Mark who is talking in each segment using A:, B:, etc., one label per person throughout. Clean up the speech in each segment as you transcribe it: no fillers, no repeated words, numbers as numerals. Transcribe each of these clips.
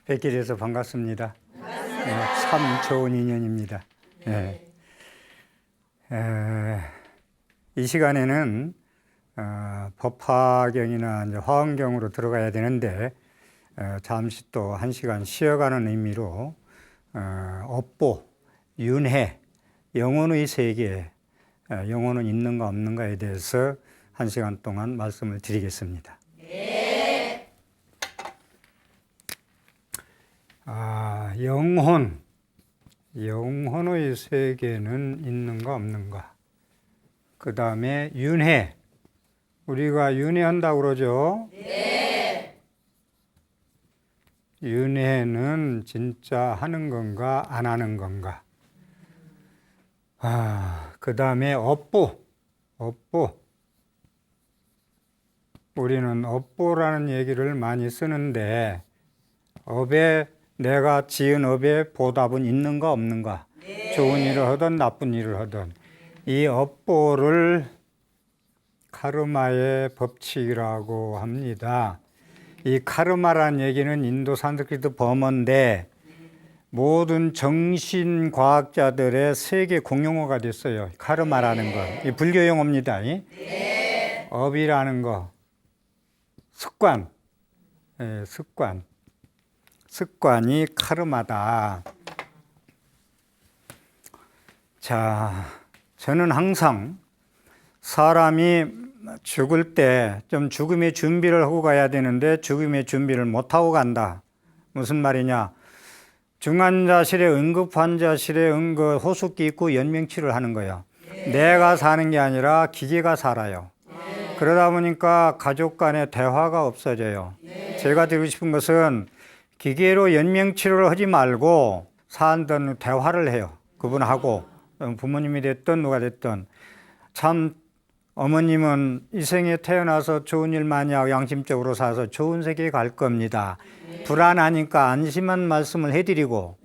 A: 뵙게 돼서 반갑습니다. 참 좋은 인연입니다. 이 시간에는 법화경이나 이제 화엄경으로 들어가야 되는데 잠시 또 한 시간 쉬어가는 의미로 업보, 윤회, 영혼의 세계, 영혼은 있는가 없는가에 대해서 한 시간 동안 말씀을 드리겠습니다. 영혼의 세계는 있는가 없는가. 그 다음에 윤회, 우리가 윤회한다고 그러죠? 네. 윤회는 진짜 하는 건가 안 하는 건가. 그 다음에 업보. 우리는 업보라는 얘기를 많이 쓰는데 업에 내가 지은 업에 보답은 있는가 없는가. 네. 좋은 일을 하든 나쁜 일을 하든 이 업보를 카르마의 법칙이라고 합니다. 이 카르마라는 얘기는 인도 산스크리트 범어인데 모든 정신과학자들의 세계 공용어가 됐어요. 카르마라는 것. 이 불교 용어입니다. 네. 업이라는 거. 습관. 습관이 카르마다. 자, 저는 항상 사람이 죽을 때 좀 죽음의 준비를 하고 가야 되는데 죽음의 준비를 못하고 간다. 무슨 말이냐? 중환자실에 응급환자실에 호숙기 있고 연명치료를 하는 거예요. 내가 사는 게 아니라 기계가 살아요. 그러다 보니까 가족 간의 대화가 없어져요. 제가 드리고 싶은 것은 기계로 연명치료를 하지 말고 사람들은 대화를 해요. 그분하고 부모님이 됐든 누가 됐든. 참 어머님은 이 생에 태어나서 좋은 일 많이 하고 양심적으로 살아서 좋은 세계에 갈 겁니다. 불안하니까 안심한 말씀을 해드리고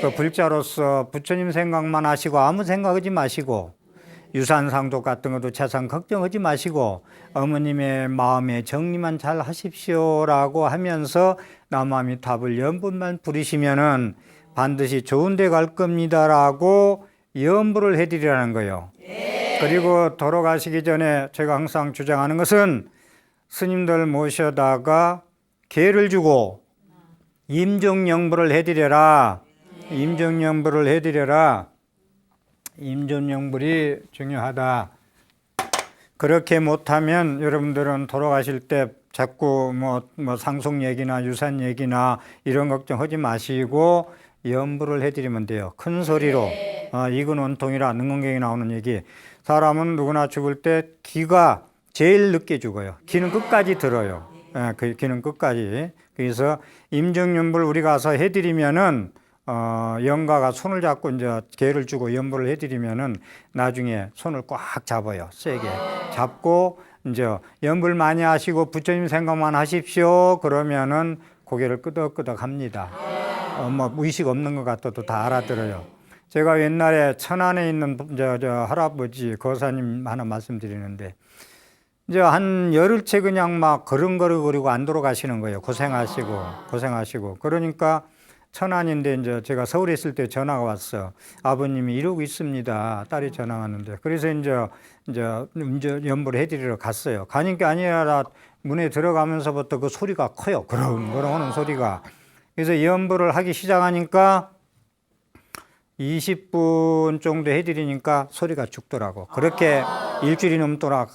A: 그 불자로서 부처님 생각만 하시고 아무 생각하지 마시고 유산 상속 같은 것도 재산 걱정하지 마시고 어머님의 마음의 정리만 잘 하십시오라고 하면서 남아미탑을 연분만 부리시면은 반드시 좋은 데 갈 겁니다라고 연부를 해드리라는 거예요. 그리고 돌아가시기 전에 제가 항상 주장하는 것은 스님들 모셔다가 계를 주고 임종영부를 해드려라. 임종영부를 해드려라. 임종영불이 중요하다. 그렇게 못하면 여러분들은 돌아가실 때 자꾸 뭐 상속 얘기나 유산 얘기나 이런 걱정하지 마시고 염불을 해드리면 돼요. 큰 소리로. 이건 원통이라 능언경에 나오는 얘기. 사람은 누구나 죽을 때 기가 제일 늦게 죽어요. 기는 끝까지 들어요. 그 기는 끝까지. 그래서 임종연불 우리 가서 해드리면은 영가가 손을 잡고 이제 개를 주고 연불을 해드리면은 나중에 손을 꽉 잡아요. 세게 잡고 이제 연불 많이 하시고 부처님 생각만 하십시오. 그러면은 고개를 끄덕끄덕 합니다. 뭐 의식 없는 것 같아도 다 알아들어요. 제가 옛날에 천안에 있는 저 할아버지 거사님 하나 말씀드리는데 이제 한 열흘째 그냥 막 걸음걸이거리고 안 돌아가시는 거예요. 고생하시고. 그러니까 천안인데 이제 제가 서울에 있을 때 전화가 왔어. 아버님이 이러고 있습니다. 딸이 전화 왔는데. 그래서 이제 연부를 해드리러 갔어요. 가는 게 아니라 문에 들어가면서부터 그 소리가 커요. 그럼 하는 소리가. 그래서 연부를 하기 시작하니까 20분 정도 해드리니까 소리가 죽더라고. 그렇게 일주일이 넘도록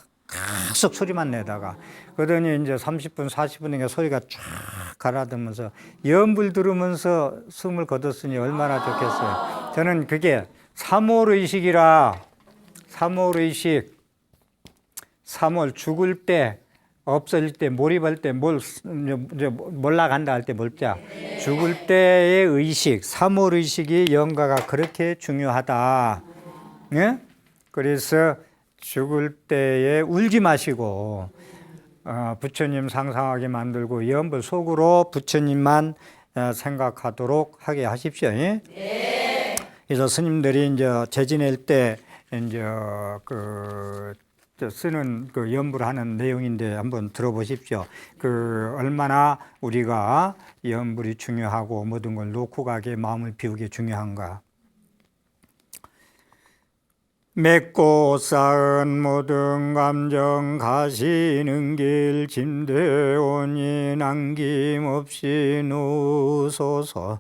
A: 계속 소리만 내다가 그러더니 이제 30분, 40분에 소리가 쫙 가라앉으면서 연불 들으면서 숨을 거뒀으니 얼마나 좋겠어요. 저는 그게 삼월의식이라 삼월의식, 삼월 죽을 때, 없어질 때, 몰입할 때, 몰라간다 할 때 몰자. 죽을 때의 의식, 삼월의식이 영가가 그렇게 중요하다. 예? 그래서 죽을 때에 울지 마시고 부처님 상상하게 만들고 연불 속으로 부처님만 생각하도록 하게 하십시오. 예? 그래서 스님들이 이제 재지낼 때 이제 그 쓰는 그 연부를 하는 내용인데 한번 들어보십시오. 그 얼마나 우리가 연불이 중요하고 모든 걸 놓고 가게 마음을 비우게 중요한가. 맺고 쌓은 모든 감정 가시는 길 짐되오니 남김없이 누소서.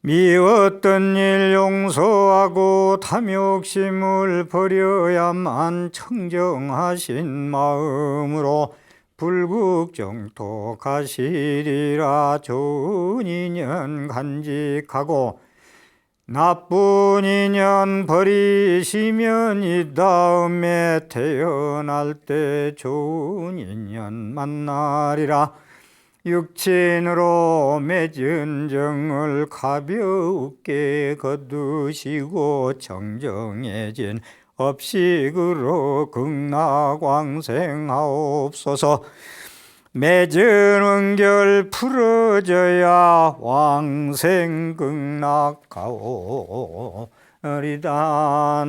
A: 미웠던 일 용서하고 탐욕심을 버려야만 청정하신 마음으로 불국정토 가시리라. 좋은 인연 간직하고 나쁜 인연 버리시면 이 다음에 태어날 때 좋은 인연 만나리라. 육친으로 맺은 정을 가볍게 거두시고 정정해진 업식으로 극락왕생하옵소서. 맺은 은결 풀어져야 왕생극락하오리다.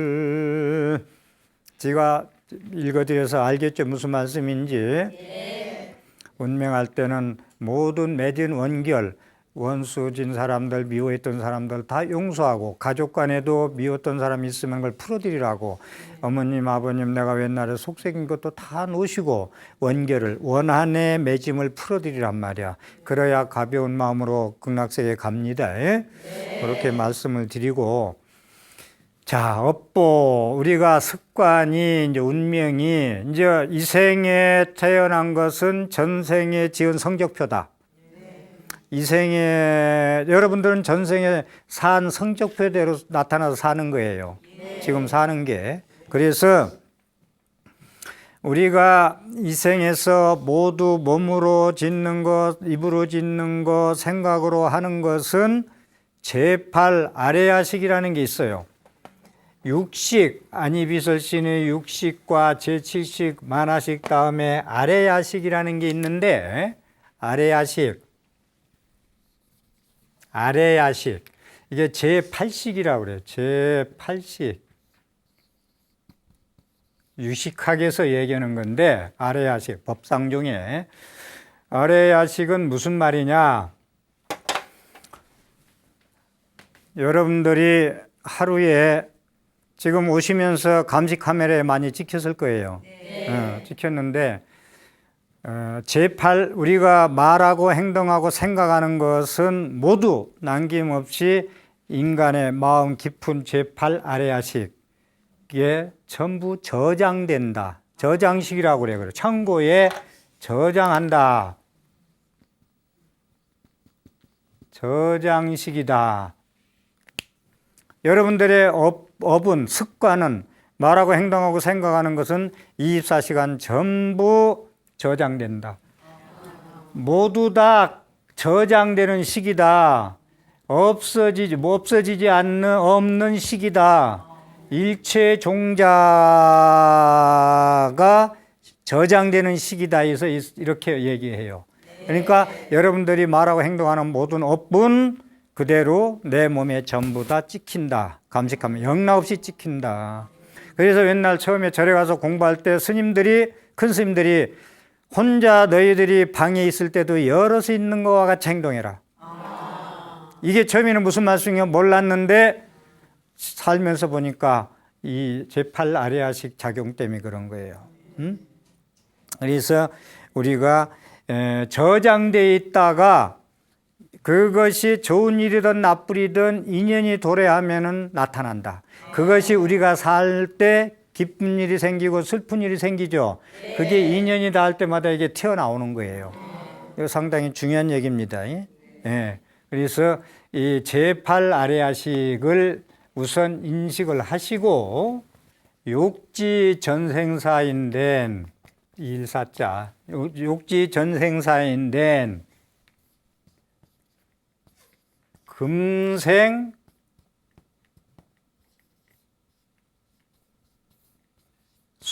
A: 아미타불. 제가 읽어드려서 알겠죠? 무슨 말씀인지. 네. 운명할 때는 모든 맺은 원결, 원수진 사람들, 미워했던 사람들 다 용서하고, 가족 간에도 미웠던 사람이 있으면 그걸 풀어드리라고. 어머님, 아버님, 내가 옛날에 속삭인 것도 다 놓으시고 원결을, 원한의 맺음을 풀어드리란 말이야. 그래야 가벼운 마음으로 극락세계 갑니다. 네. 그렇게 말씀을 드리고, 자, 업보, 우리가 습관이, 이제 운명이, 이제 이 생에 태어난 것은 전생에 지은 성적표다. 이 생에, 여러분들은 전생에 산 성적표대로 나타나서 사는 거예요. 지금 사는 게. 그래서 우리가 이 생에서 모두 몸으로 짓는 것, 입으로 짓는 것, 생각으로 하는 것은 제8 아레야식이라는 게 있어요. 육식, 안이비설신의 육식과 제7식, 만화식 다음에 아레야식이라는 게 있는데, 아레야식. 이게 제8식이라고 그래요. 제8식. 유식학에서 얘기하는 건데, 아레야식, 법상 중에. 아레야식은 무슨 말이냐? 여러분들이 하루에 지금 오시면서 감시 카메라에 많이 찍혔을 거예요. 네. 찍혔는데 제8 우리가 말하고 행동하고 생각하는 것은 모두 남김없이 인간의 마음 깊은 제8 아레야식에 전부 저장된다. 저장식이라고 그래요. 창고에 저장한다. 저장식이다. 여러분들의 업은, 습관은, 말하고 행동하고 생각하는 것은 24시간 전부 저장된다. 모두 다 저장되는 시기다. 없어지지 않는, 없는 시기다. 일체 종자가 저장되는 시기다 해서 이렇게 얘기해요. 그러니까 여러분들이 말하고 행동하는 모든 업은 그대로 내 몸에 전부 다 찍힌다. 감식하면 영락없이 찍힌다. 그래서 옛날 처음에 절에 가서 공부할 때 스님들이, 큰 스님들이 혼자 너희들이 방에 있을 때도 여럿이 있는 것과 같이 행동해라. 이게 처음에는 무슨 말씀인가 몰랐는데 살면서 보니까 이 제8 아레야식 작용 때문에 그런 거예요. 그래서 우리가 저장되어 있다가 그것이 좋은 일이든 나쁜 일이든 인연이 도래하면은 나타난다. 그것이 우리가 살 때 기쁜 일이 생기고 슬픈 일이 생기죠. 그게 인연이 닿을 때마다 이게 튀어나오는 거예요. 이거 상당히 중요한 얘기입니다. 예. 그래서 이 제8 아레야식을 우선 인식을 하시고 욕지 전생사인 일사자, 욕지 전생사인 금생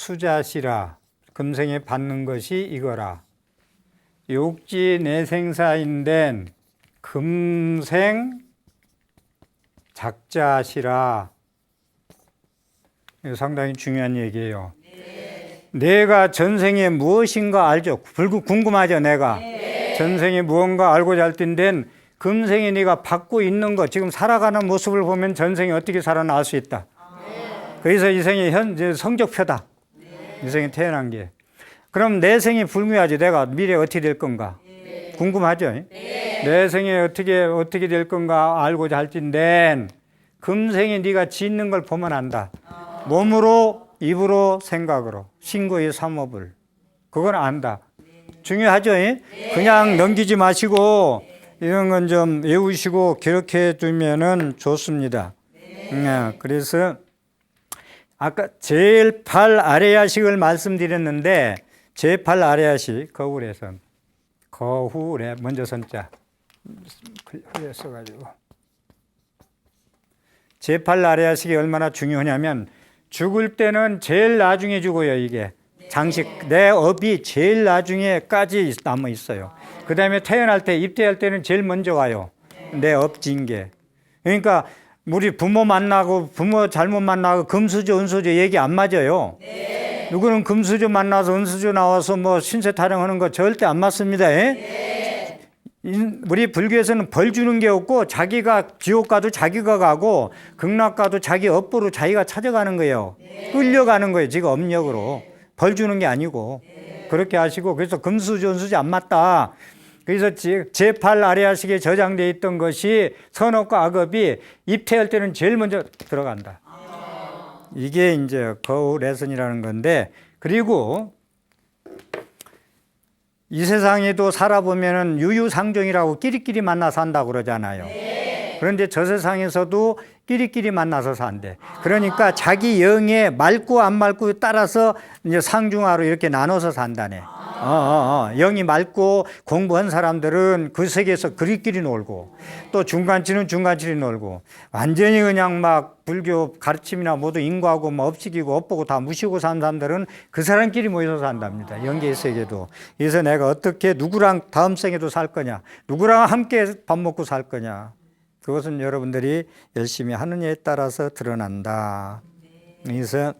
A: 수자시라. 금생에 받는 것이 이거라. 욕지 내생사인된 금생 작자시라. 이거 상당히 중요한 얘기예요. 내가 전생에 무엇인가 알죠? 궁금하죠, 내가? 전생에 무언가 알고자 할 텐데 금생에 네가 받고 있는 것, 지금 살아가는 모습을 보면 전생에 어떻게 살아나 알 수 있다. 그래서 이 생이 현재 성적표다. 이 생에 태어난 게. 그럼 내 생이 불미하지. 내가 미래에 어떻게 될 건가? 궁금하죠? 내 생에 어떻게 될 건가 알고자 할 텐데 금생에 네가 짓는 걸 보면 안다. 몸으로, 입으로, 생각으로. 신고의 삼업을. 그건 안다. 중요하죠? 그냥 넘기지 마시고 이런 건 좀 외우시고 기록해 두면은 좋습니다. 그래서 아까 제8 아레야식을 말씀드렸는데 제8 아레야식 거울에서 거울에 먼저 선자 흘려 써가지고 제8 아레야식이 얼마나 중요하냐면 죽을 때는 제일 나중에 죽어요. 이게 장식 내 업이 제일 나중에까지 남아 있어요. 그 다음에 태어날 때 입대할 때는 제일 먼저 와요. 내 업진 게. 그러니까 우리 부모 만나고 부모 잘못 만나고 금수저 은수저 얘기 안 맞아요. 누구는 금수저 만나서 은수저 나와서 뭐 신세 타령하는 거 절대 안 맞습니다. 우리 불교에서는 벌 주는 게 없고 자기가 지옥 가도 자기가 가고 극락 가도 자기 업보로 자기가 찾아가는 거예요. 끌려가는 거예요. 지가 업력으로. 벌 주는 게 아니고. 그렇게 하시고 그래서 금수저 은수저 안 맞다. 그래서 제8 아레야식에 저장되어 있던 것이 선업과 악업이 입퇴할 때는 제일 먼저 들어간다. 이게 이제 거울레슨이라는 건데, 그리고 이 세상에도 살아보면은 유유상종이라고 끼리끼리 만나서 산다고 그러잖아요. 그런데 저 세상에서도 끼리끼리 만나서 산대. 그러니까 자기 영에 맑고 안 맑고 따라서 이제 상중하로 이렇게 나눠서 산다네. 영이 맑고 공부한 사람들은 그 세계에서 그리끼리 놀고, 또 중간치는 중간치리 놀고, 완전히 그냥 막 불교 가르침이나 모두 인과하고 뭐 업시키고 업보고 다 무시고 산 사람들은 그 사람끼리 모여서 산답니다. 영계의 세계도. 그래서 내가 어떻게 누구랑 다음 생에도 살 거냐, 누구랑 함께 밥 먹고 살 거냐, 그것은 여러분들이 열심히 하느냐에 따라서 드러난다. 그래서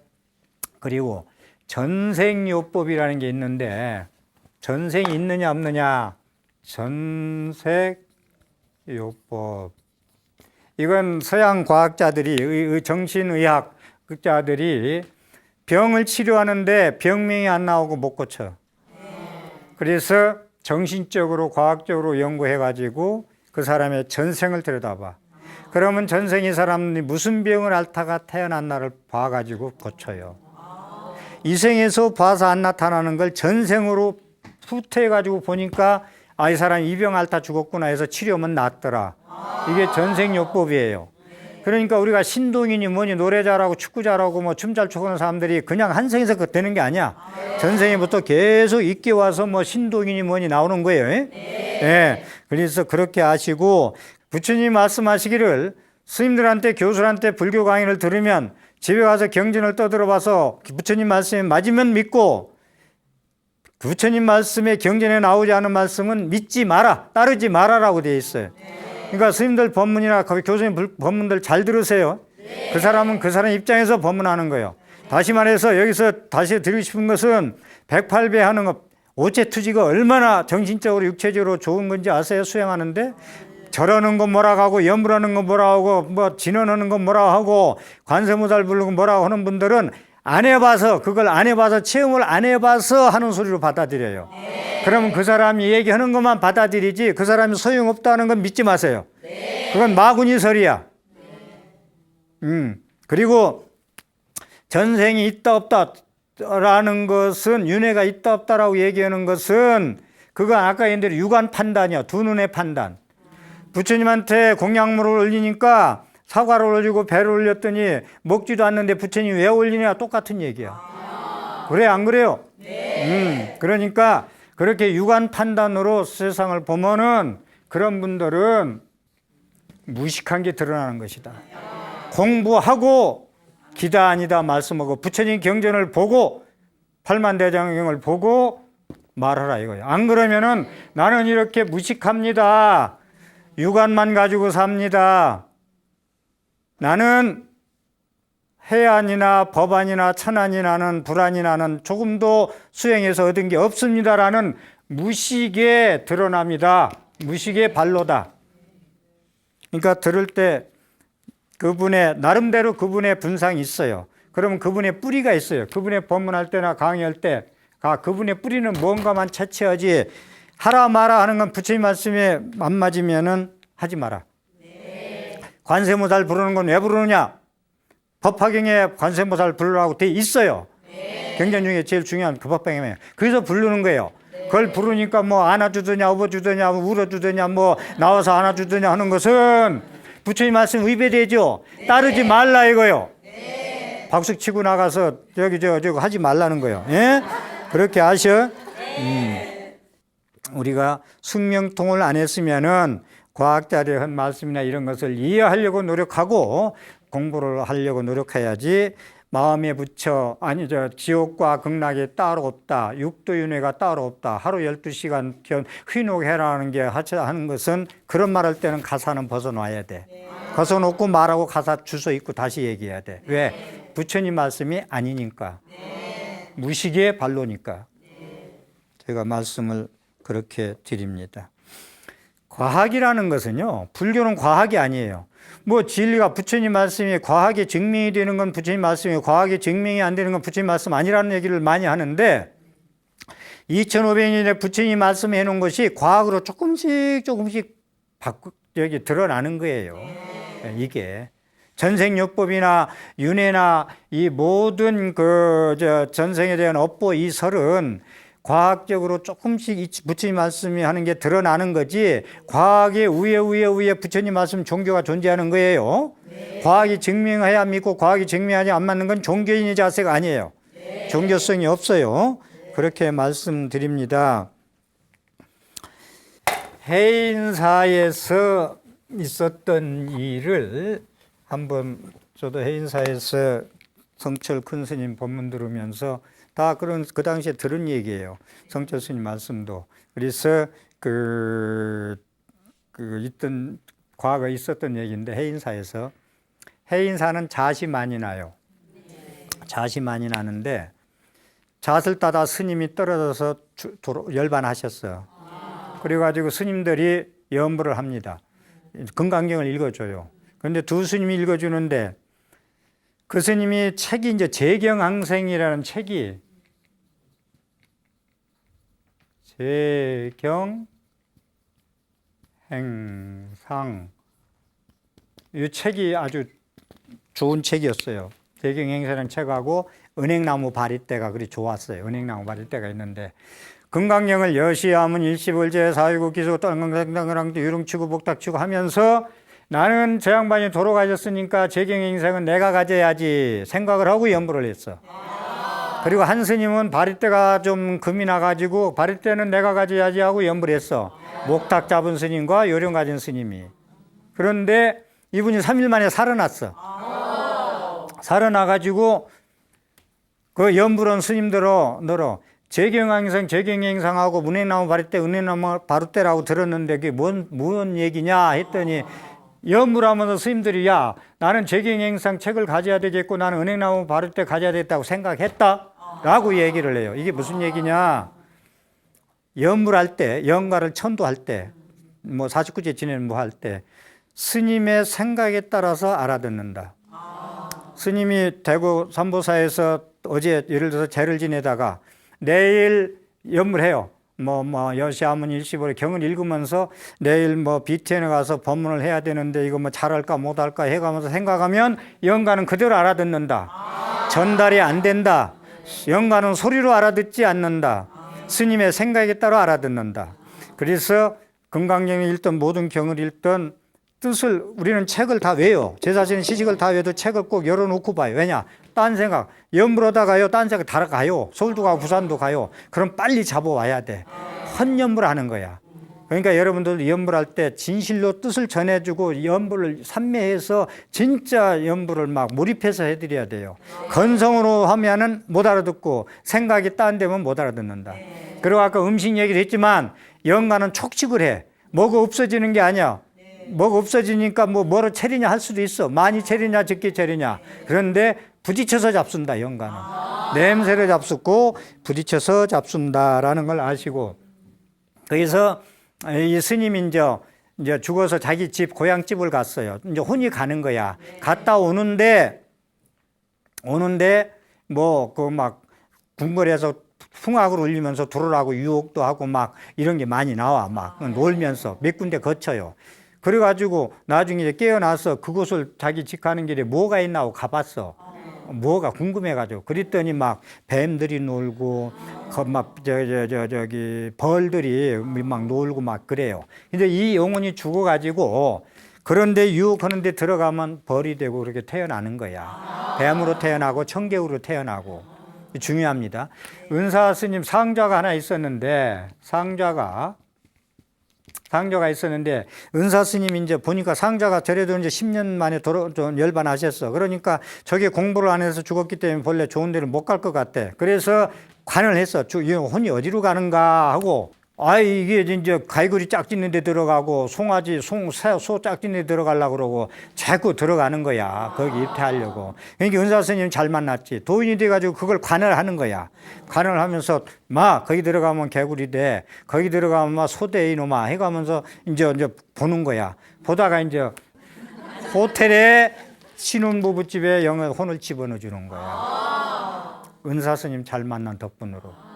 A: 그리고 전생요법이라는 게 있는데, 전생이 있느냐 없느냐, 전생요법. 이건 서양 과학자들이, 정신의학자들이 병을 치료하는데 병명이 안 나오고 못 고쳐. 그래서 정신적으로 과학적으로 연구해가지고 그 사람의 전생을 들여다봐. 그러면 전생 이 사람이 무슨 병을 앓다가 태어났나를 봐가지고 고쳐요. 이 생에서 봐서 안 나타나는 걸 전생으로 후퇴해가지고 보니까 이 사람이 이 병 앓다 죽었구나 해서 치료하면 낫더라. 이게 전생요법이에요. 그러니까 우리가 신동이니 뭐니 노래 잘하고 축구 잘하고 뭐 춤 잘 추는 사람들이 그냥 한 생에서 되는 게 아니야. 전생에부터 계속 있게 와서 뭐 신동이니 뭐니 나오는 거예요. 네. 그래서 그렇게 아시고, 부처님 말씀하시기를 스님들한테 교수한테 불교 강의를 들으면 집에 가서 경전을 떠들어봐서 부처님 말씀이 맞으면 믿고, 부처님 말씀에 경전에 나오지 않은 말씀은 믿지 마라, 따르지 마라라고 되어 있어요. 그러니까 스님들 법문이나 교수님 법문들 잘 들으세요. 그 사람은 그 사람 입장에서 법문하는 거예요. 다시 말해서 여기서 다시 드리고 싶은 것은 108배 하는 것, 오체투지가 얼마나 정신적으로 육체적으로 좋은 건지 아세요? 수행하는데 절하는 거 뭐라고 하고, 염불하는 거 뭐라고 하고, 뭐 진언하는 거 뭐라고 하고, 관세무달 부르고 뭐라고 하는 분들은 안 해봐서, 그걸 안 해봐서, 체험을 안 해봐서 하는 소리로 받아들여요. 그러면 그 사람이 얘기하는 것만 받아들이지 그 사람이 소용없다는 건 믿지 마세요. 그건 마구니설이야. 그리고 전생이 있다 없다 라는 것은, 윤회가 있다 없다라고 얘기하는 것은 그건 아까 얘기한 대로 육안 판단이야. 두 눈의 판단. 부처님한테 공약물을 올리니까 사과를 올리고 배를 올렸더니 먹지도 않는데 부처님이 왜 올리냐, 똑같은 얘기야. 그래 안 그래요? 그러니까 그렇게 육안 판단으로 세상을 보면은 그런 분들은 무식한 게 드러나는 것이다. 공부하고 기다 아니다 말씀하고 부처님 경전을 보고 팔만대장경을 보고 말하라 이거예요. 안 그러면은 나는 이렇게 무식합니다. 육안만 가지고 삽니다. 나는 해안이나 법안이나 천안이 나는 불안이 나는 조금도 수행해서 얻은 게 없습니다라는 무식에 드러납니다. 무식의 발로다. 그러니까 들을 때 그분의 나름대로 그분의 분상이 있어요. 그러면 그분의 뿌리가 있어요. 그분의 법문할 때나 강의할 때 그분의 뿌리는 뭔가만 채취하지 하라 마라 하는 건 부처님 말씀에 안 맞으면은 하지 마라. 네. 관세음보살 부르는 건 왜 부르느냐? 법화경에 관세음보살 부르라고 돼 있어요. 네. 경전 중에 제일 중요한 그 법화경에. 그래서 부르는 거예요. 네. 그걸 부르니까 뭐 안아주더냐, 업어주더냐, 울어주더냐, 뭐 나와서 안아주더냐 하는 것은 부처님 말씀 위배되죠. 네. 따르지 말라 이거요. 네. 박수 치고 나가서 저기 하지 말라는 거예요. 예? 그렇게 아셔? 우리가 숙명통을 안 했으면은 과학자들의 한 말씀이나 이런 것을 이해하려고 노력하고 공부를 하려고 노력해야지 마음에 붙여 지옥과 극락이 따로 없다. 육도윤회가 따로 없다. 하루 12시간 휘녹해라는 게 하는 것은 그런 말할 때는 가사는 벗어놔야 돼. 벗어놓고 말하고 가사 주소 있고 다시 얘기해야 돼. 왜? 부처님 말씀이 아니니까. 무식의 발로니까. 제가 말씀을 그렇게 드립니다. 과학이라는 것은요, 불교는 과학이 아니에요. 뭐 진리가 부처님 말씀이 과학에 증명이 되는 건 부처님 말씀이 과학에 증명이 안 되는 건 부처님 말씀 아니라는 얘기를 많이 하는데 2500년에 부처님 말씀해 놓은 것이 과학으로 조금씩 여기 드러나는 거예요. 이게 전생요법이나 윤회나 이 모든 전생에 대한 업보 이 설은 과학적으로 조금씩 부처님 말씀이 하는 게 드러나는 거지 과학의 위에 부처님 말씀 종교가 존재하는 거예요. 네. 과학이 증명해야 믿고 과학이 증명하지 안 맞는 건 종교인의 자세가 아니에요. 네. 종교성이 없어요. 네. 그렇게 말씀드립니다. 해인사에서 있었던 일을 한번 저도 해인사에서 성철 큰 스님 법문 들으면서 다 그 당시에 들은 얘기예요. 성철 스님 말씀도. 그래서 과거에 있었던 얘기인데 해인사에서 해인사는 잣이 많이 나요. 잣이 많이 나는데 잣을 따다 스님이 떨어져서 열반하셨어요. 그래가지고 스님들이 염불을 합니다. 금강경을 읽어줘요. 그런데 두 스님이 읽어주는데 그 스님이 책이 이제 재경항생이라는 책이 재경행상 이 책이 아주 좋은 책이었어요. 재경행사라는 책하고 은행나무 바리떼가 그리 좋았어요. 은행나무 바리떼가 있는데 금강경을 여시하면 일시불제 사유구 기수 땅강생당랑 유릉치고 복닥치고 하면서 나는 저 양반이 돌아가셨으니까 재경행상은 내가 가져야지 생각을 하고 염불을 했어. 그리고 한 스님은 바리떼가 좀 금이 나가지고 바리떼는 내가 가져야지 하고 염불했어. 목탁 잡은 스님과 요령 가진 스님이. 그런데 이분이 3일 만에 살아났어. 살아나가지고 그 염불한 스님들어 너로 재경행상하고 은행나무 바리떼 은행나무 바리떼라고 들었는데 그게 뭔 얘기냐 했더니 염불하면서 스님들이 야 나는 재경행상 책을 가져야 되겠고 나는 은행나무 바리떼 가져야 되겠다고 생각했다 라고 얘기를 해요. 이게 무슨 얘기냐, 염불할 때 영가를 천도할 때 뭐 49제 지내는 뭐 할 때 스님의 생각에 따라서 알아듣는다. 스님이 대구 삼보사에서 어제 예를 들어서 제를 지내다가 내일 염불해요. 여시하면 일시불에 경을 읽으면서 내일 BTN에 가서 법문을 해야 되는데 이거 잘할까 못할까 해가면서 생각하면 영가는 그대로 알아듣는다. 전달이 안 된다. 영가는 소리로 알아듣지 않는다. 스님의 생각에 따라 알아듣는다. 그래서 금강경을 읽던 모든 경을 읽던 뜻을 우리는 책을 다 외워. 제자신은 시식을 다 외워도 책을 꼭 열어놓고 봐요. 왜냐? 딴 생각, 염불하다 가요. 딴 생각 다 가요. 서울도 가고 부산도 가요. 그럼 빨리 잡아와야 돼. 헛염불 하는 거야. 그러니까 여러분들 연불할 때 진실로 뜻을 전해주고 연불을 산매해서 진짜 연불을 막 몰입해서 해드려야 돼요. 건성으로 하면은 못 알아듣고 생각이 딴 데면 못 알아듣는다. 그리고 아까 음식 얘기를 했지만 연가는 촉식을 해. 뭐가 없어지는 게 아니야. 뭐가 없어지니까 뭐를 차리냐 할 수도 있어. 많이 차리냐 적게 차리냐. 그런데 부딪혀서 잡순다, 연가는. 냄새를 잡숫고 부딪혀서 잡순다라는 걸 아시고. 그래서 이 스님이 이제 죽어서 자기 집, 고향집을 갔어요. 이제 혼이 가는 거야. 갔다 오는데 막 궁궐에서 풍악을 울리면서 들어오라고 유혹도 하고 막 이런 게 많이 나와. 막 놀면서 몇 군데 거쳐요. 그래가지고 나중에 이제 깨어나서 그곳을 자기 집 가는 길에 뭐가 있나 하고 가봤어. 뭐가 궁금해가지고. 그랬더니 막 뱀들이 놀고, 저기 벌들이 막 놀고 막 그래요. 근데 이 영혼이 죽어가지고 그런데 유혹하는데 들어가면 벌이 되고 그렇게 태어나는 거야. 뱀으로 태어나고 청개구로 태어나고. 중요합니다. 은사 스님 상좌가 하나 있었는데, 상좌가 있었는데, 은사 스님이 이제 보니까 상자가 절에도 이제 10년 만에 열반하셨어. 그러니까 저게 공부를 안 해서 죽었기 때문에 본래 좋은 데를 못 갈 것 같대. 그래서 관을 했어. 이 혼이 어디로 가는가 하고, 이게 이제 갈고리 짝짓는 데 들어가고, 송아지, 소 짝짓는 데 들어가려고 그러고, 자꾸 들어가는 거야. 거기 입퇴하려고. 그러니까 은사 스님 잘 만났지. 도인이 돼가지고 그걸 관을 하는 거야. 관을 하면서, 거기 들어가면 개구리 돼. 거기 들어가면 소대 이놈아. 해가면서 이제 보는 거야. 보다가 이제 호텔에 신혼부부집에 혼을 집어넣어 주는 거야. 은사 스님 잘 만난 덕분으로.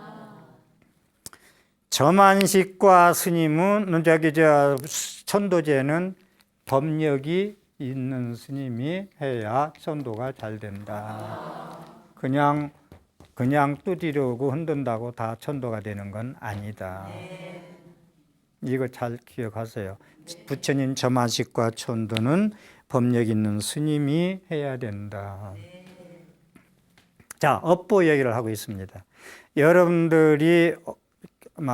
A: 점안식과 스님은 천도제는 법력이 있는 스님이 해야 천도가 잘 된다. 그냥 뚜디려고 흔든다고 다 천도가 되는 건 아니다. 이거 잘 기억하세요. 부처님 점안식과 천도는 법력 있는 스님이 해야 된다. 자, 업보 얘기를 하고 있습니다. 여러분들이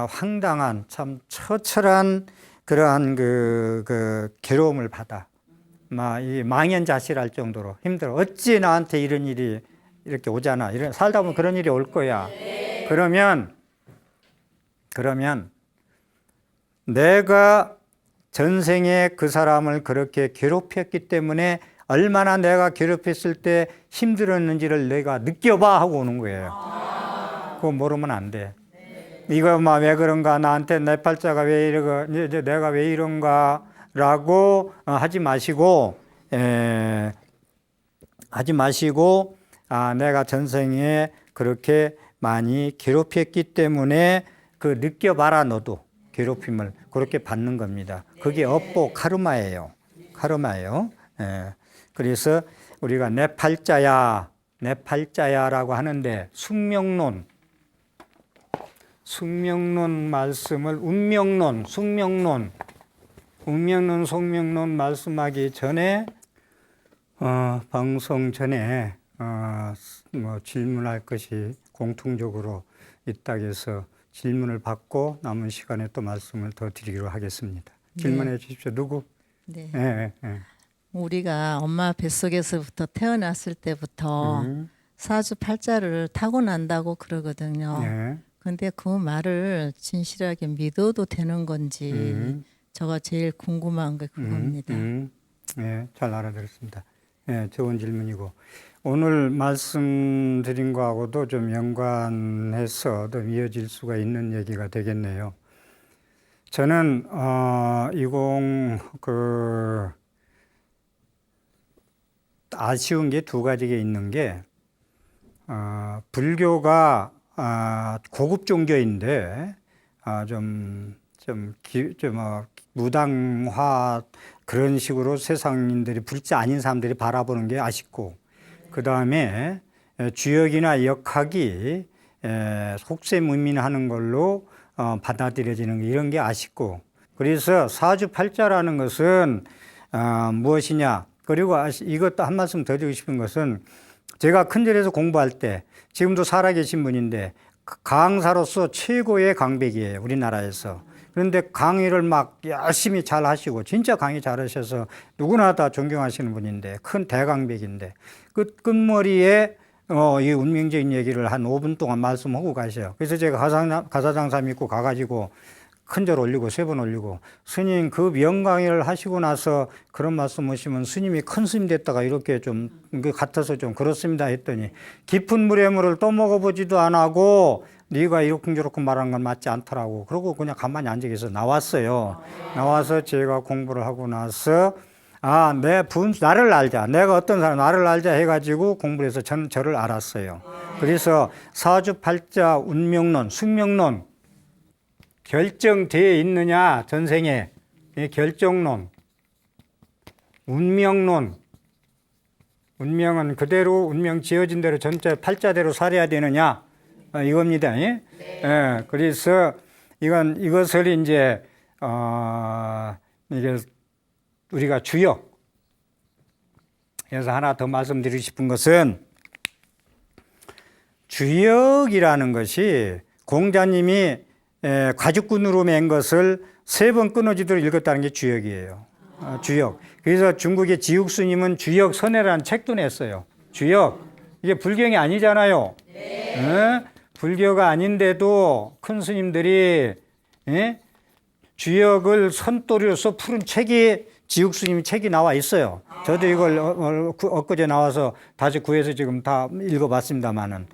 A: 황당한 참 처철한 그러한 그 괴로움을 받아. 이 망연자실할 정도로 힘들어. 어찌 나한테 이런 일이 이렇게 오잖아. 살다 보면 그런 일이 올 거야. 그러면 내가 전생에 그 사람을 그렇게 괴롭혔기 때문에 얼마나 내가 괴롭혔을 때 힘들었는지를 내가 느껴봐 하고 오는 거예요. 그거 모르면 안 돼. 이거 왜 그런가, 나한테 내 팔자가 왜 이러고, 이제 내가 왜 이런가 라고 하지 마시고, 내가 전생에 그렇게 많이 괴롭혔기 때문에 그 느껴봐라, 너도 괴롭힘을 그렇게 받는 겁니다. 그게 업보 카르마예요. 그래서 우리가 내 팔자야라고 하는데 숙명론 말씀을 숙명론 말씀하기 전에 방송 전에 질문할 것이 공통적으로 있다고 해서 질문을 받고 남은 시간에 또 말씀을 더 드리기로 하겠습니다. 질문해 주십시오. 누구?
B: 네.
A: 네.
B: 우리가 엄마 뱃속에서부터 태어났을 때부터 사주팔자를 타고난다고 그러거든요.
A: 네.
B: 근데 그 말을 진실하게 믿어도 되는 건지 제가 제일 궁금한 게 그겁니다.
A: 네, 잘 알아들었습니다. 네, 좋은 질문이고 오늘 말씀드린 거하고도 좀 연관해서 더 이어질 수가 있는 얘기가 되겠네요. 저는 아쉬운 게 두 가지가 있는 게 불교가 고급 종교인데 무당화 그런 식으로 세상인들이 불자 아닌 사람들이 바라보는 게 아쉽고, 그 다음에 주역이나 역학이 속세무민하는 걸로 받아들여지는 게 이런 게 아쉽고, 그래서 사주팔자라는 것은 무엇이냐. 그리고 이것도 한 말씀 더 드리고 싶은 것은, 제가 큰절에서 공부할 때 지금도 살아계신 분인데 강사로서 최고의 강백이에요, 우리나라에서. 그런데 강의를 막 열심히 잘 하시고 진짜 강의 잘하셔서 누구나 다 존경하시는 분인데 큰 대강백인데 끝머리에 이 운명적인 얘기를 한 5분 동안 말씀하고 가셔요. 그래서 제가 가사장사 믿고 가가지고 큰 절 올리고 3번 올리고 스님 그 명강의를 하시고 나서 그런 말씀 하시면 스님이 큰 스님 됐다가 이렇게 좀 그 같아서 좀 그렇습니다 했더니 깊은 물의 물을 또 먹어보지도 안 하고 네가 이렇게 말하는 건 맞지 않더라고. 그러고 그냥 가만히 앉아 계서 나왔어요. 나와서 제가 공부를 하고 나서 나를 알자. 내가 어떤 사람 나를 알자 해가지고 공부를 해서 저는 저를 알았어요. 그래서 사주팔자 운명론, 숙명론 결정되어 있느냐 전생에 결정론, 운명론. 운명은 그대로 운명 지어진 대로 전체 팔자대로 살아야 되느냐 이겁니다. 예? 예, 그래서 이것을 이제 이게 우리가 주역. 그래서 하나 더 말씀드리고 싶은 것은 주역이라는 것이 공자님이 가죽끈으로 맨 것을 3번 끊어지도록 읽었다는 게 주역이에요. 주역. 그래서 중국의 지육스님은 주역 선해라는 책도 냈어요. 주역. 이게 불경이 아니잖아요. 네. 불교가 아닌데도 큰 스님들이 주역을 선도리로서 푸른 책이 지육스님 책이 나와 있어요. 저도 이걸 엊그제 나와서 다시 구해서 지금 다 읽어봤습니다만은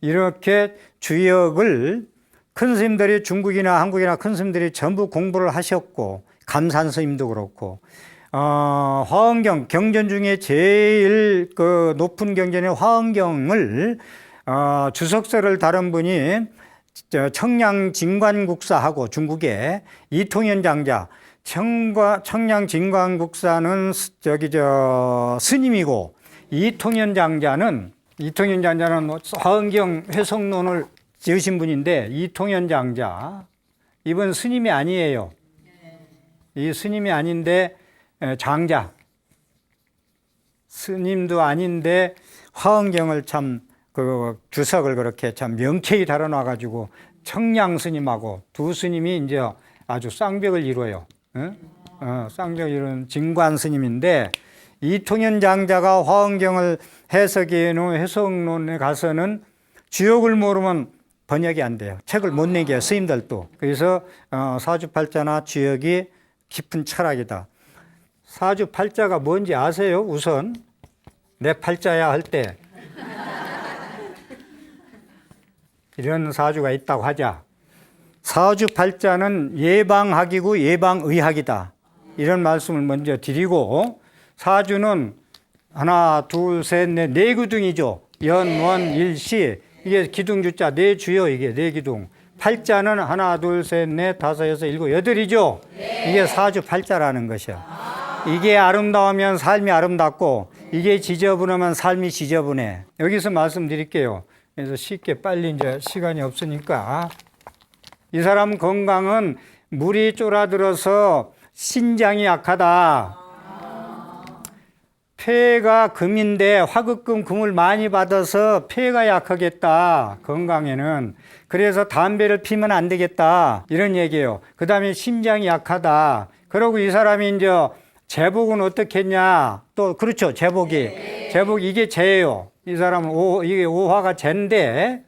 A: 이렇게 주역을 큰 스님들이 중국이나 한국이나 큰 스님들이 전부 공부를 하셨고 감산 스님도 그렇고 화엄경 경전 중에 제일 그 높은 경전의 화엄경을 주석서를 다룬 분이 청량진관국사하고 중국의 이통현 장자. 청량진관국사는 스님이고 이통현 장자는 화엄경 회성론을 지으신 분인데 이통현 장자 이번 스님이 아니에요. 이 스님이 아닌데 장자 스님도 아닌데 화엄경을 참 그 주석을 그렇게 참 명쾌히 다뤄놔 가지고 청량 스님하고 두 스님이 이제 아주 쌍벽을 이루어요. 쌍벽을 이루는 진관 스님인데 이통현 장자가 화엄경을 해석해 놓은 해석론에 가서는 주역을 모르면 번역이 안 돼요. 책을 못 내게 해요. 스님들도. 그래서 사주팔자나 주역이 깊은 철학이다. 사주팔자가 뭔지 아세요? 우선 내 팔자야 할 때 이런 사주가 있다고 하자. 사주팔자는 예방학이고 예방의학이다. 이런 말씀을 먼저 드리고 사주는 하나, 둘, 셋, 넷, 네 기둥이죠. 연, 원, 일시. 이게 기둥주자 네 주요 이게 네 기둥. 팔자는 하나, 둘, 셋, 넷, 다섯, 여섯, 일곱, 여덟이죠. 이게 사주팔자라는 것이야. 이게 아름다우면 삶이 아름답고 이게 지저분하면 삶이 지저분해. 여기서 말씀드릴게요. 그래서 쉽게 빨리 이제 시간이 없으니까 이 사람 건강은 물이 쫄아들어서 신장이 약하다. 폐가 금인데 화극금 금을 많이 받아서 폐가 약하겠다. 건강에는. 그래서 담배를 피면 안 되겠다. 이런 얘기예요. 그 다음에 심장이 약하다. 그리고 이 사람이 이제 제복은 어떻게 했냐. 또 그렇죠. 제복이. 제복 이게 재예요. 이 사람은 이게 오화가 재인데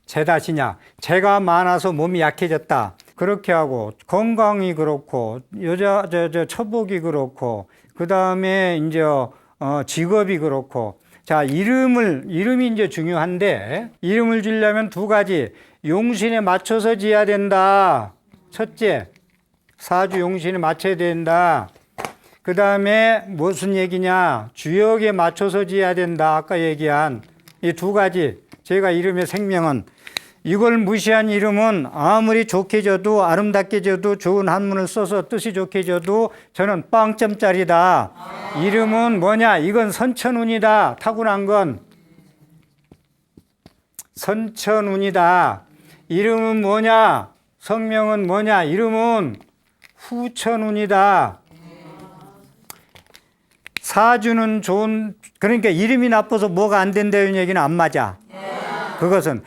A: 재다시냐. 재가 많아서 몸이 약해졌다. 그렇게 하고 건강이 그렇고 여자 처복이 그렇고 그 다음에 이제 직업이 그렇고 자 이름이 이제 중요한데 이름을 지려면 두 가지 용신에 맞춰서 지어야 된다. 첫째 사주 용신에 맞춰야 된다. 그 다음에 무슨 얘기냐 주역에 맞춰서 지어야 된다. 아까 얘기한 이 두 가지 제가 이름의 생명은 이걸 무시한 이름은 아무리 좋게 져도 아름답게 져도 좋은 한문을 써서 뜻이 좋게 져도 저는 빵점짜리다. 이름은 뭐냐? 이건 선천운이다. 타고난 건 선천운이다. 이름은 뭐냐? 성명은 뭐냐? 이름은 후천운이다. 사주는 좋은 그러니까 이름이 나빠서 뭐가 안 된다는 얘기는 안 맞아. 그것은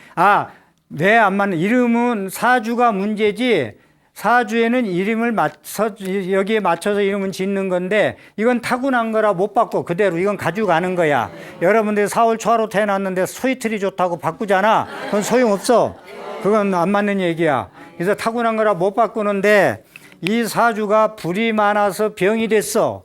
A: 왜 안 맞는 이름은 사주가 문제지 사주에는 이름을 여기에 맞춰서 이름은 짓는 건데 이건 타고난 거라 못 바꿔. 그대로 이건 가지고 가는 거야. 여러분들이 4월 초하루 태어났는데 소이틀이 좋다고 바꾸잖아. 그건 소용없어. 그건 안 맞는 얘기야. 그래서 타고난 거라 못 바꾸는데 이 사주가 불이 많아서 병이 됐어.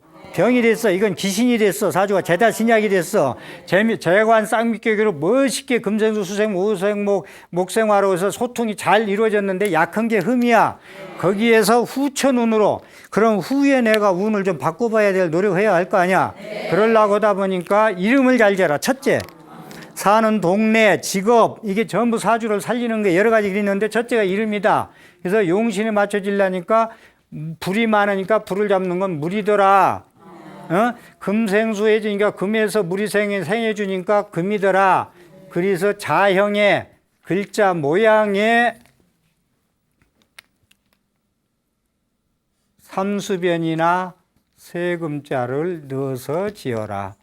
A: 이건 귀신이 됐어. 사주가 재다 신약이 됐어. 재관 쌍미격으로 멋있게 금생수 수생 모생목 목생화로 해서 소통이 잘 이루어졌는데 약한 게 흠이야. 거기에서 후천운으로 그럼 후에 내가 운을 좀 바꿔봐야 될 노력해야 할 거 아니야. 그러려고 하다 보니까 이름을 잘 지어라. 첫째, 사는 동네, 직업, 이게 전부 사주를 살리는 게 여러 가지 있는데 첫째가 이름이다. 그래서 용신에 맞춰지려니까 불이 많으니까 불을 잡는 건 물이더라. 금생수해지니까 금에서 물이 생해주니까 금이더라. 그래서 자형의 글자 모양의 삼수변이나 세금자를 넣어서 지어라.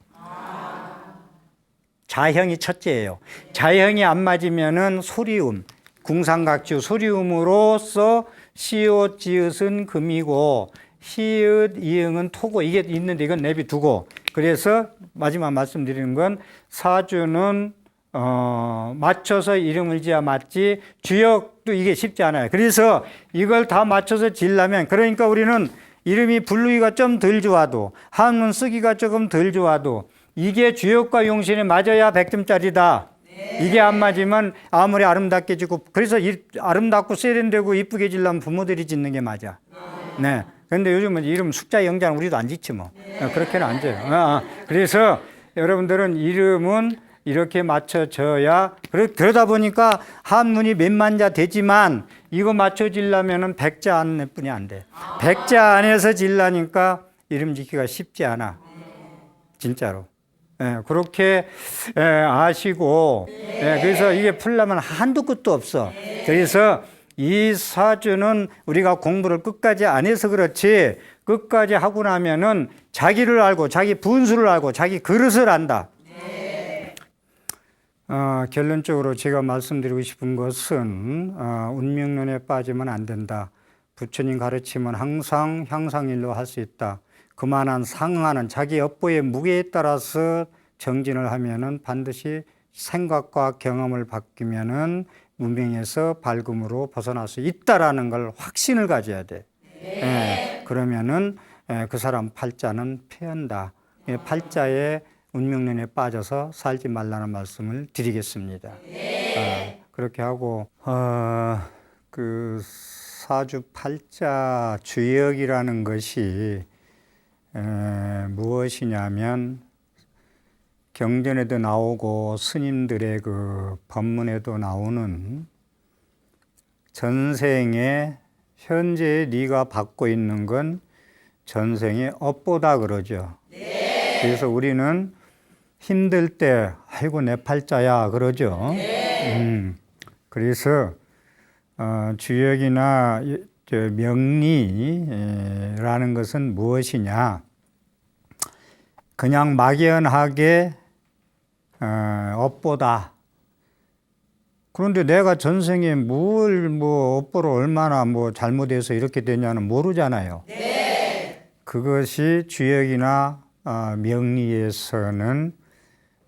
A: 자형이 첫째예요. 자형이 안 맞으면은 소리음, 궁상각주 소리음으로써 시옷 지읒은 금이고 시읒 이응은 토고 이게 있는데 이건 내비두고 그래서 마지막 말씀드리는 건 사주는 맞춰서 이름을 지어야 맞지 주역도 이게 쉽지 않아요. 그래서 이걸 다 맞춰서 지으려면 그러니까 우리는 이름이 부르기가 좀 덜 좋아도 한문 쓰기가 조금 덜 좋아도 이게 주역과 용신이 맞아야 100점짜리다. 이게 안 맞으면 아무리 아름답게 짓고 그래서 아름답고 세련되고 이쁘게 지려면 부모들이 짓는 게 맞아. 네. 근데 요즘은 이름 숫자 영자는 우리도 안 짓지 뭐. 그렇게는 안 져요. 그래서 여러분들은 이름은 이렇게 맞춰져야 그러다 보니까 한문이 몇만 자 되지만 이거 맞춰지려면은 100자 안에 뿐이 안 돼. 100자 안에서 지려니까 이름 짓기가 쉽지 않아. 진짜로. 그렇게 아시고 그래서 이게 풀려면 한도 끝도 없어. 그래서 이 사주는 우리가 공부를 끝까지 안 해서 그렇지 끝까지 하고 나면은 자기를 알고 자기 분수를 알고 자기 그릇을 안다. 결론적으로 제가 말씀드리고 싶은 것은 운명론에 빠지면 안 된다. 부처님 가르침은 항상 향상일로 할 수 있다. 그만한 상하는 자기 업보의 무게에 따라서 정진을 하면은 반드시 생각과 경험을 바뀌면은 문명에서 밝음으로 벗어날 수 있다라는 걸 확신을 가져야 돼. 그러면은 그 사람 팔자는 패한다. 팔자에 운명론에 빠져서 살지 말라는 말씀을 드리겠습니다. 그렇게 하고 그 사주 팔자 주역이라는 것이 무엇이냐면 경전에도 나오고 스님들의 그 법문에도 나오는 전생에 현재 네가 받고 있는 건 전생의 업보다 그러죠. 그래서 우리는 힘들 때 아이고 내 팔자야 그러죠. 그래서 주역이나 명리라는 것은 무엇이냐? 그냥 막연하게 업보다. 그런데 내가 전생에 뭘 업보로 얼마나 잘못해서 이렇게 되냐는 모르잖아요. 그것이 주역이나 명리에서는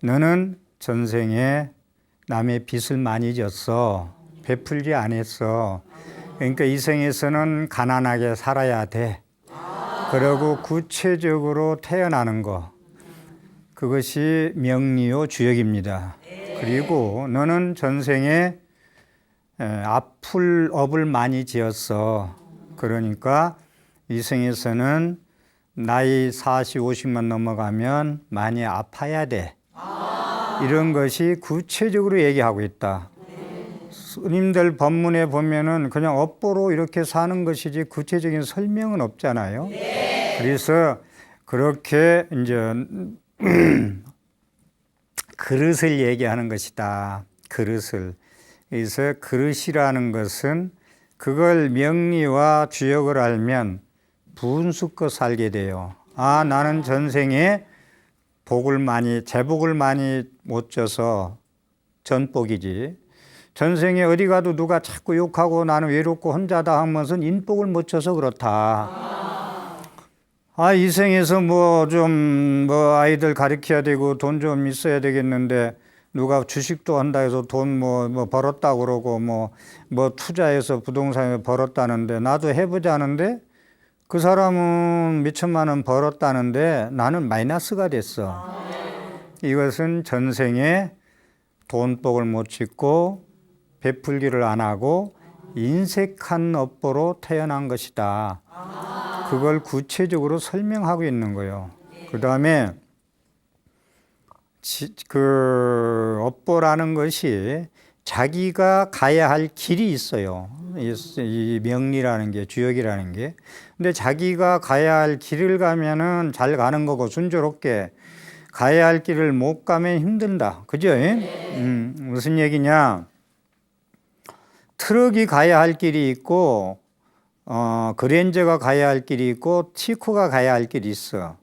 A: 너는 전생에 남의 빚을 많이 졌어. 베풀지 않았어. 그러니까 이 생에서는 가난하게 살아야 돼. 그리고 구체적으로 태어나는 거. 그것이 명리요 주역입니다. 그리고 너는 전생에 아플 업을 많이 지었어. 그러니까 이 생에서는 나이 40, 50만 넘어가면 많이 아파야 돼. 이런 것이 구체적으로 얘기하고 있다. 스님들 법문에 보면은 그냥 업보로 이렇게 사는 것이지 구체적인 설명은 없잖아요. 그래서 그렇게 이제 그릇을 얘기하는 것이다. 그릇을. 그래서 그릇이라는 것은 그걸 명리와 주역을 알면 분수껏 살게 돼요. 나는 전생에 제복을 많이 못 져서 전복이지. 전생에 어디 가도 누가 자꾸 욕하고 나는 외롭고 혼자다 하면서 인복을 못 쳐서 그렇다. 이 생에서 아이들 가르쳐야 되고 돈 좀 있어야 되겠는데 누가 주식도 한다 해서 돈 벌었다 그러고 투자해서 부동산에 벌었다는데 나도 해보자는데 그 사람은 몇천만 원 벌었다는데 나는 마이너스가 됐어. 이것은 전생에 돈복을 못 짓고 베풀기를 안 하고 인색한 업보로 태어난 것이다. 그걸 구체적으로 설명하고 있는 거예요. 그 다음에 그 업보라는 것이 자기가 가야 할 길이 있어요. 이 명리라는 게, 주역이라는 게. 근데 자기가 가야 할 길을 가면은 잘 가는 거고 순조롭게 가야 할 길을 못 가면 힘든다. 그죠? 무슨 얘기냐? 트럭이 가야 할 길이 있고, 그랜저가 가야 할 길이 있고, 티코가 가야 할 길이 있어.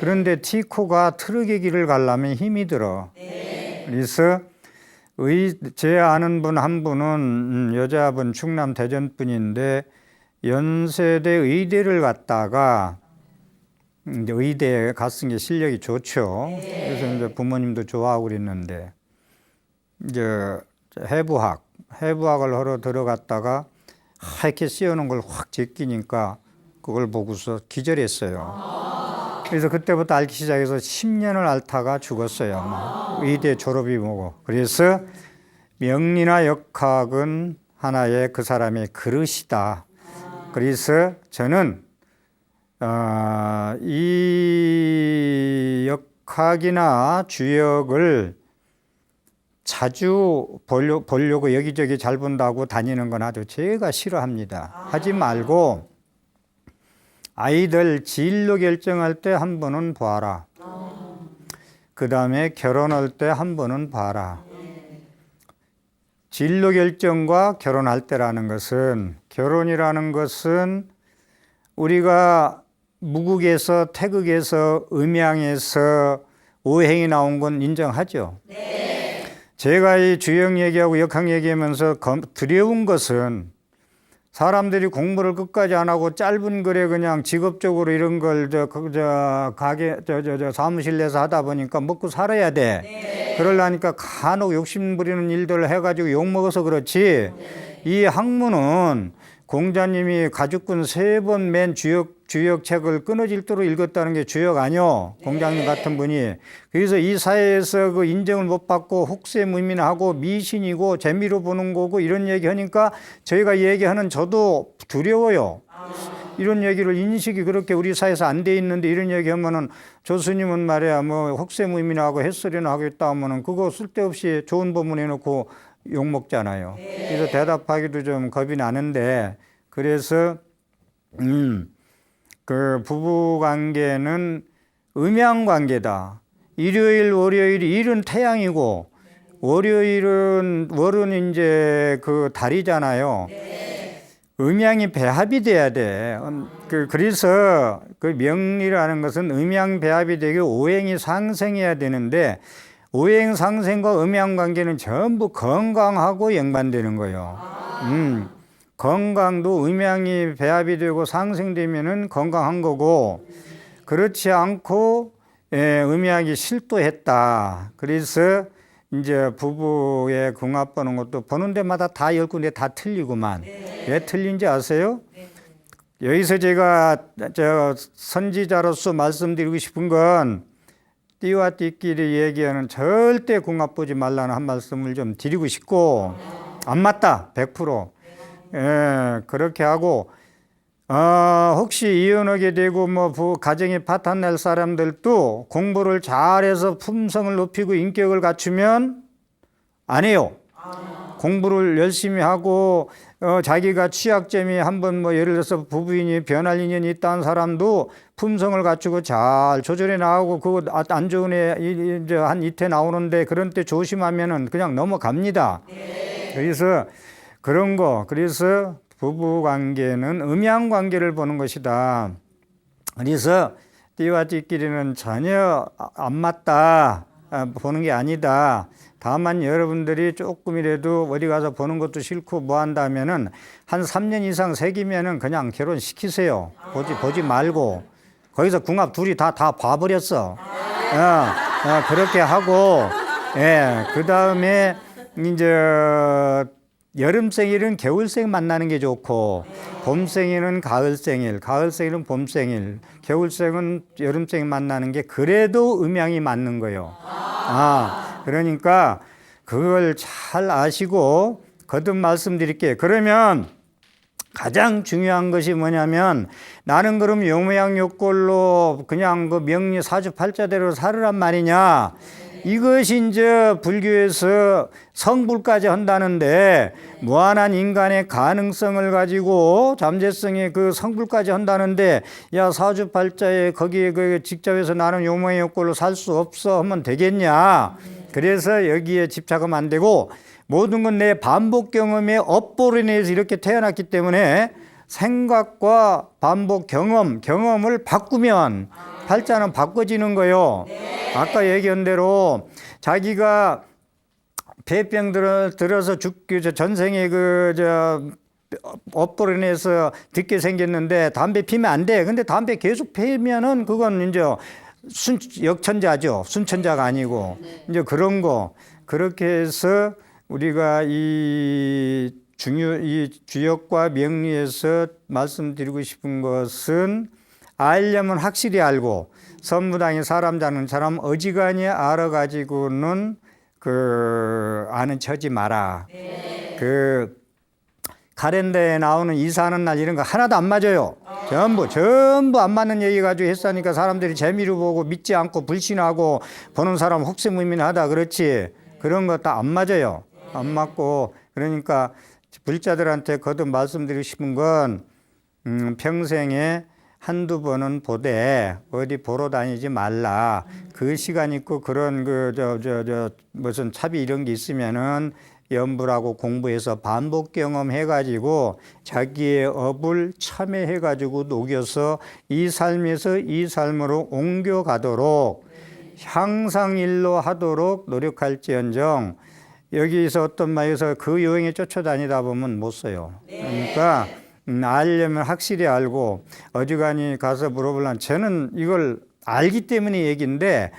A: 그런데 티코가 트럭의 길을 가려면 힘이 들어. 그래서 제 아는 분 한 분은 여자분 충남 대전 분인데 연세대 의대를 갔다가 이제 의대에 갔은 게 실력이 좋죠. 그래서 이제 부모님도 좋아하고 그랬는데 이제 해부학을 하러 들어갔다가 이렇게 씌우는 걸 확 제끼니까 그걸 보고서 기절했어요. 그래서 그때부터 앓기 시작해서 10년을 앓다가 죽었어요. 의대 졸업이 뭐고. 그래서 명리나 역학은 하나의 그 사람의 그릇이다. 그래서 저는 이 역학이나 주역을 자주 보려고 여기저기 잘 본다고 다니는 건 아주 제가 싫어합니다. 하지 말고 아이들 진로 결정할 때 한 번은 봐라. 그 다음에 결혼할 때 한 번은 봐라. 진로 결정과 결혼할 때라는 것은, 결혼이라는 것은 우리가 무국에서 태극에서 음양에서 오행이 나온 건 인정하죠. 제가 이 주역 얘기하고 역학 얘기하면서 두려운 것은 사람들이 공부를 끝까지 안 하고 짧은 글에 그냥 직업적으로 이런 걸 사무실 내서 하다 보니까 먹고 살아야 돼. 그러려니까 간혹 욕심 부리는 일들을 해가지고 욕먹어서 그렇지. 이 학문은 공자님이 가죽군 3번 맨 주역 책을 끊어질도록 읽었다는 게 주역 아니요. 공자님 같은 분이. 그래서 이 사회에서 그 인정을 못 받고 혹세무민하고 미신이고 재미로 보는 거고 이런 얘기 하니까 저희가 얘기하는 저도 두려워요. 이런 얘기를 인식이 그렇게 우리 사회에서 안 돼 있는데 이런 얘기 하면은 조스님은 말이야 혹세무민하고 햇소리나 하겠다 하면은 그거 쓸데없이 좋은 법문 해놓고 욕먹잖아요. 그래서 대답하기도 좀 겁이 나는데, 그래서 그 부부관계는 음양관계다. 일요일, 월요일이 일은 태양이고 월은 이제 그 달이잖아요. 음양이 배합이 돼야 돼. 그래서 그 명리라는 것은 음양 배합이 되고 오행이 상생해야 되는데, 오행 상생과 음양 관계는 전부 건강하고 연관되는 거예요. 건강도 음양이 배합이 되고 상생되면은 건강한 거고, 그렇지 않고 음양이 실도했다. 그래서 이제 부부의 궁합 보는 것도 보는 데마다 다 10군데 다 틀리구만. 왜 틀린지 아세요? 여기서 제가 선지자로서 말씀드리고 싶은 건, 띠와 띠끼리 얘기하는 절대 궁합 보지 말라는 한 말씀을 좀 드리고 싶고, 안 맞다 100%. 그렇게 하고 혹시 이혼하게 되고 가정에 파탄 낼 사람들도 공부를 잘해서 품성을 높이고 인격을 갖추면 안 해요. 공부를 열심히 하고 자기가 취약점이 한번 예를 들어서 부부인이 변할 인연이 있다는 사람도 품성을 갖추고 잘 조절해 나가고 그거 안 좋은 애 이제 한 이태 나오는데 그런 때 조심하면은 그냥 넘어갑니다. 그래서 그런 거, 그래서 부부 관계는 음양 관계를 보는 것이다. 그래서 띠와 띠끼리는 전혀 안 맞다 보는 게 아니다. 다만 여러분들이 조금이라도 어디 가서 보는 것도 싫고 뭐 한다면은 한 3년 이상 새기면은 그냥 결혼시키세요. 보지 말고. 거기서 궁합 둘이 다 봐버렸어. 그렇게 하고, 예, 그 다음에 이제 여름생일은 겨울생 만나는 게 좋고, 봄생일은 가을생일, 가을생일은 봄생일, 겨울생은 여름생일 만나는 게 그래도 음양이 맞는 거예요. 그러니까 그걸 잘 아시고 거듭 말씀드릴게요. 그러면 가장 중요한 것이 뭐냐면 나는 그럼 요모양요꼴로 그냥 그 명리 사주팔자대로 살으란 말이냐. 이것이 이제 불교에서 성불까지 한다는데 무한한 인간의 가능성을 가지고 잠재성의 그 성불까지 한다는데 야 사주팔자에 거기에 그 직접해서 나는 요모양요꼴로 살 수 없어 하면 되겠냐. 그래서 여기에 집착하면 안 되고 모든 건 내 반복 경험의 업보로 인해서 이렇게 태어났기 때문에 생각과 반복 경험을 바꾸면 팔자는 바꿔지는 거예요. 아까 얘기한 대로 자기가 폐병 들어서 전생에 업보로 인해서 듣게 생겼는데 담배 피면 안 돼. 근데 담배 계속 피면은 그건 이제 역천자죠. 순천자가 아니고 이제 그런 거 그렇게 해서 우리가 이 주역과 명리에서 말씀드리고 싶은 것은 알려면 확실히 알고 선무당이 사람 잡는 사람 어지간히 알아가지고는 아는 척하지 마라. 그 카렌더에 나오는 이사하는 날 이런 거 하나도 안 맞아요. 전부 안 맞는 얘기 가지고 했으니까 사람들이 재미로 보고 믿지 않고 불신하고 보는 사람 혹세무민하다 그렇지. 그런 거 다 안 맞아요. 안 맞고 그러니까 불자들한테 거듭 말씀드리고 싶은 건 평생에 한두 번은 보되 어디 보러 다니지 말라. 그 시간 있고 그런 무슨 차비 이런 게 있으면은 연불하고 공부해서 반복 경험해가지고 자기의 업을 참여해가지고 녹여서 이 삶에서 이 삶으로 옮겨가도록 향상일로 하도록 노력할지언정 여기서 어떤 말에서 그 여행에 쫓아다니다 보면 못 써요. 그러니까 알려면 확실히 알고 어지간히 가서 물어보려면 저는 이걸 알기 때문에 얘기인데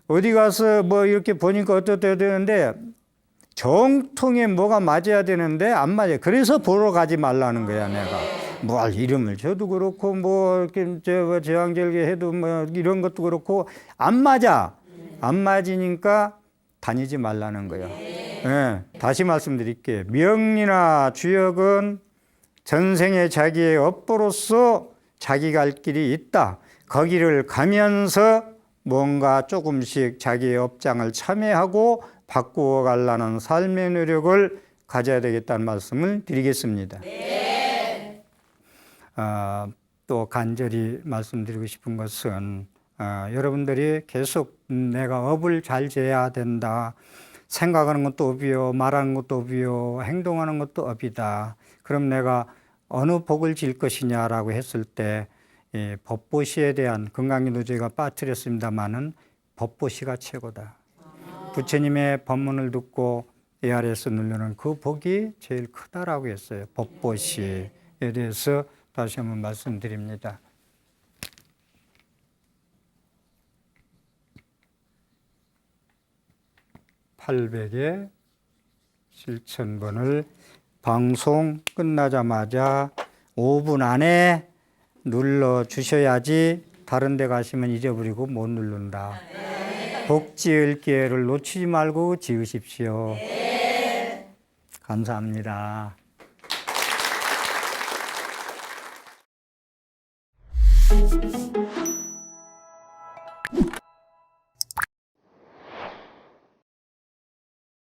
A: 어디 가서 뭐 이렇게 보니까 어떻게 되는데 정통에 뭐가 맞아야 되는데 안 맞아요. 그래서 보러 가지 말라는 거야 내가. 뭐 이름을 줘도 그렇고 뭐 이렇게 제왕절개 해도 뭐 이런 것도 그렇고 안 맞아. 안 맞으니까 다니지 말라는 거예요. 네, 다시 말씀드릴게요. 명리나 주역은 전생에 자기의 업보로서 자기 갈 길이 있다. 거기를 가면서 뭔가 조금씩 자기의 업장을 참여하고 바꾸어 가려는 삶의 노력을 가져야 되겠다는 말씀을 드리겠습니다. 네. 또 간절히 말씀드리고 싶은 것은 여러분들이 계속 내가 업을 잘 재야 된다. 생각하는 것도 업이요, 말하는 것도 업이요, 행동하는 것도 업이다. 그럼 내가 어느 복을 질 것이냐라고 했을 때 법보시에 대한 건강기도 저희가 빠뜨렸습니다마는 법보시가 최고다. 부처님의 법문을 듣고 ARS 누르는 그 복이 제일 크다라고 했어요. 법보시에 대해서 다시 한번 말씀드립니다. 800에 7000번을 방송 끝나자마자 5분 안에 눌러 주셔야지 다른 데 가시면 잊어버리고 못 누른다. 복 지을 기회를 놓치지 말고 지으십시오. 감사합니다.